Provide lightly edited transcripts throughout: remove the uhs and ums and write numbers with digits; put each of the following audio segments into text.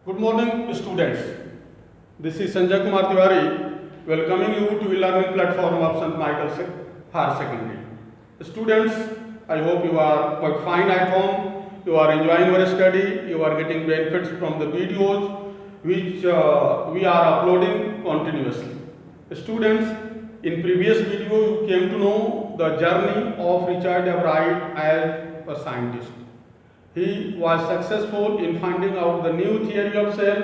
Good morning, students. This is Sanjay Kumar Tiwari, welcoming you to e-learning platform of St. Michael's Higher Secondary. Students, I hope you are quite fine at home. You are enjoying your study. You are getting benefits from the videos which we are uploading continuously. Students, in previous video you came to know the journey of Richard Wright as a scientist. He was successful in finding out the new theory of cell,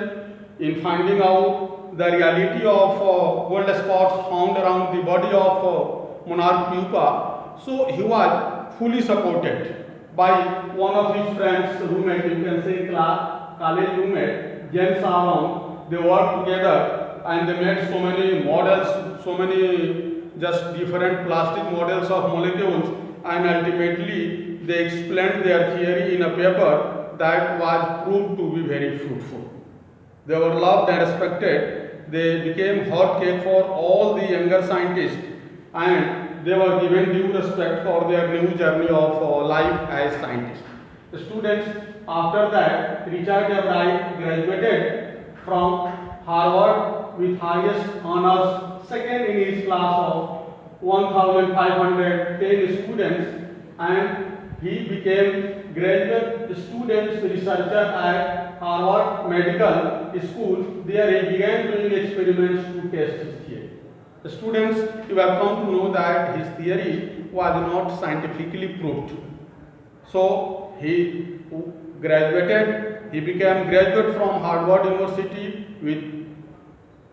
in finding out the reality of gold spots found around the body of monarch pupa. So he was fully supported by one of his friends, roommate, you can say college roommate, James Aron. They worked together and they made so many models, so many just different plastic models of molecules, and ultimately they explained their theory in a paper that was proved to be very fruitful. They were loved and respected. They became hot cake for all the younger scientists, and they were given due respect for their new journey of life as scientists. The students, after that, Richard Wright graduated from Harvard with highest honors, second in his class of 1,510 students, and he became graduate student researcher at Harvard Medical School. There he began doing experiments to test his theory. The students, you have come to know that his theory was not scientifically proved. So he graduated, he became graduate from Harvard University with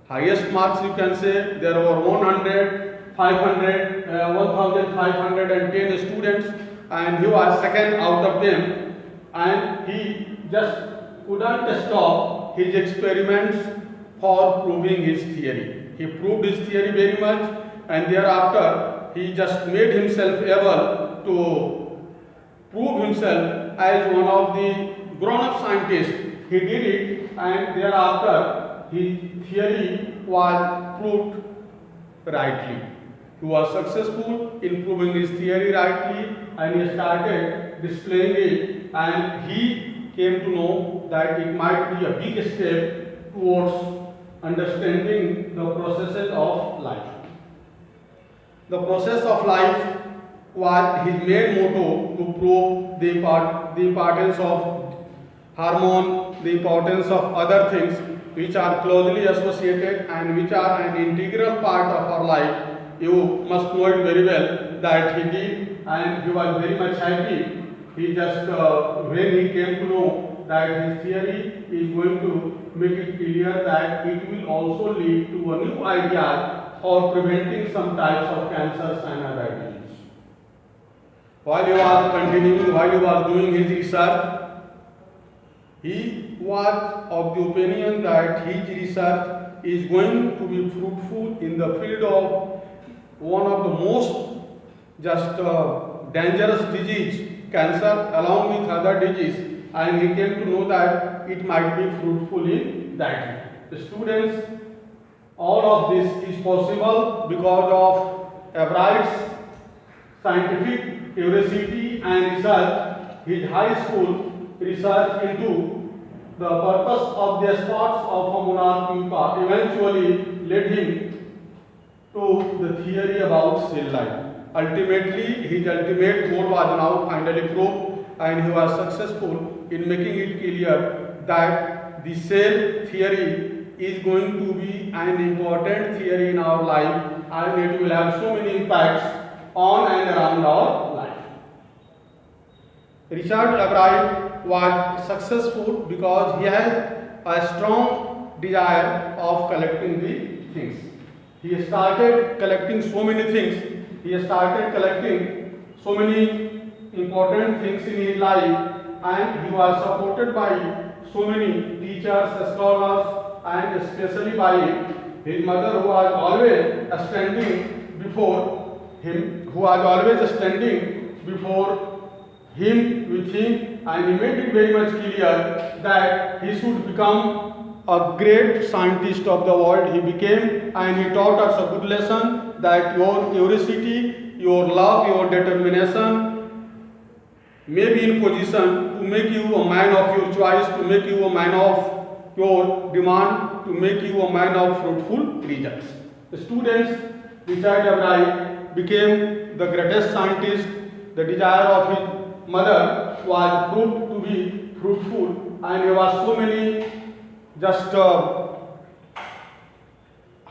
highest marks, you can say. There were 1,510 students, and he was second out of them, and he just couldn't stop his experiments for proving his theory. He proved his theory very much, and thereafter he just made himself able to prove himself as one of the grown-up scientists. He did it, and thereafter his theory was proved rightly. He was successful in proving his theory rightly, and he started displaying it, and he came to know that it might be a big step towards understanding the processes of life. The process of life was his main motto, to prove the importance of hormone, the importance of other things which are closely associated and which are an integral part of our life. You must know it very well that he did, and he was very much happy. He just, when he came to know that his theory is going to make it clear that it will also lead to a new idea for preventing some types of cancers and other diseases. While he was continuing, while he was doing his research, he was of the opinion that his research is going to be fruitful in the field of one of the most just dangerous disease, cancer, along with other disease, and he came to know that it might be fruitful in that. The students, all of this is possible because of Wright's scientific curiosity and research. His high school research into the purpose of the spots of a monarch pupa eventually led him to the theory about cell life. Ultimately, his ultimate goal was now finally proved, and he was successful in making it clear that the cell theory is going to be an important theory in our life, and it will have so many impacts on and around our life. Richard Wright was successful because he had a strong desire of collecting the things. He started collecting so many things. He started collecting so many important things in his life, and he was supported by so many teachers, scholars, and especially by his mother, who was always standing before him, with him, and he made it very much clear that he should become a great scientist of the world. He became, and he taught us a good lesson that your curiosity, your love, your determination may be in position to make you a man of your choice, to make you a man of your demand to make you a man of fruitful results. The students, Richard Albright became the greatest scientist. The desire of his mother was proved to be fruitful, and he was so many just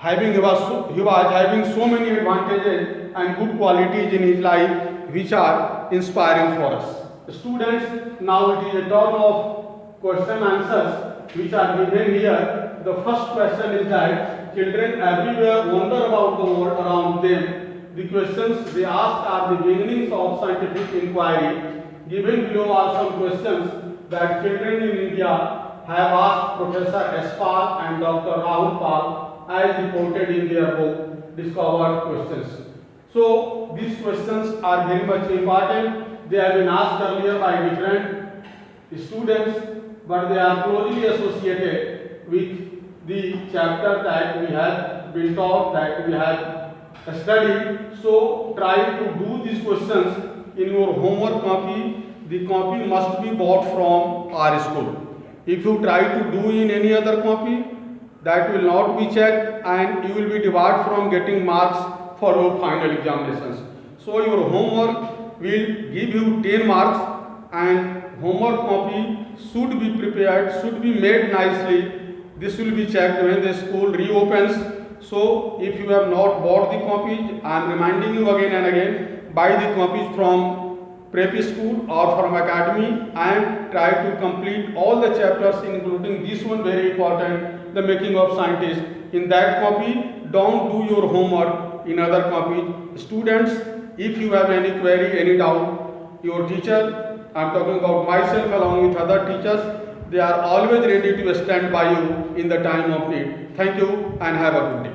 he was having so many advantages and good qualities in his life which are inspiring for us. Students, now it is a turn of question answers which are given here. The first question is that children everywhere wonder about the world around them. The questions they ask are the beginnings of scientific inquiry. Given below are some questions that children in India have asked Professor S. Pal and Dr. Rahul Pal as reported in their book Discovered Questions. So these questions are very much important. They have been asked earlier by different students, but they are closely associated with the chapter that we have been taught, that we have studied. So try to do these questions in your homework copy. The copy must be bought from our school. If you try to do in any other copy, that will not be checked and you will be debarred from getting marks for your final examinations. So your homework will give you 10 marks, and homework copy should be prepared, should be made nicely. This will be checked when the school reopens. So if you have not bought the copies, I am reminding you again and again, buy the copies from prep school or from academy and try to complete all the chapters, including this one very important, the making of scientists. In that copy, don't do your homework in other copies. Students, if you have any query, any doubt, your teacher, I am talking about myself along with other teachers, they are always ready to stand by you in the time of need. Thank you and have a good day.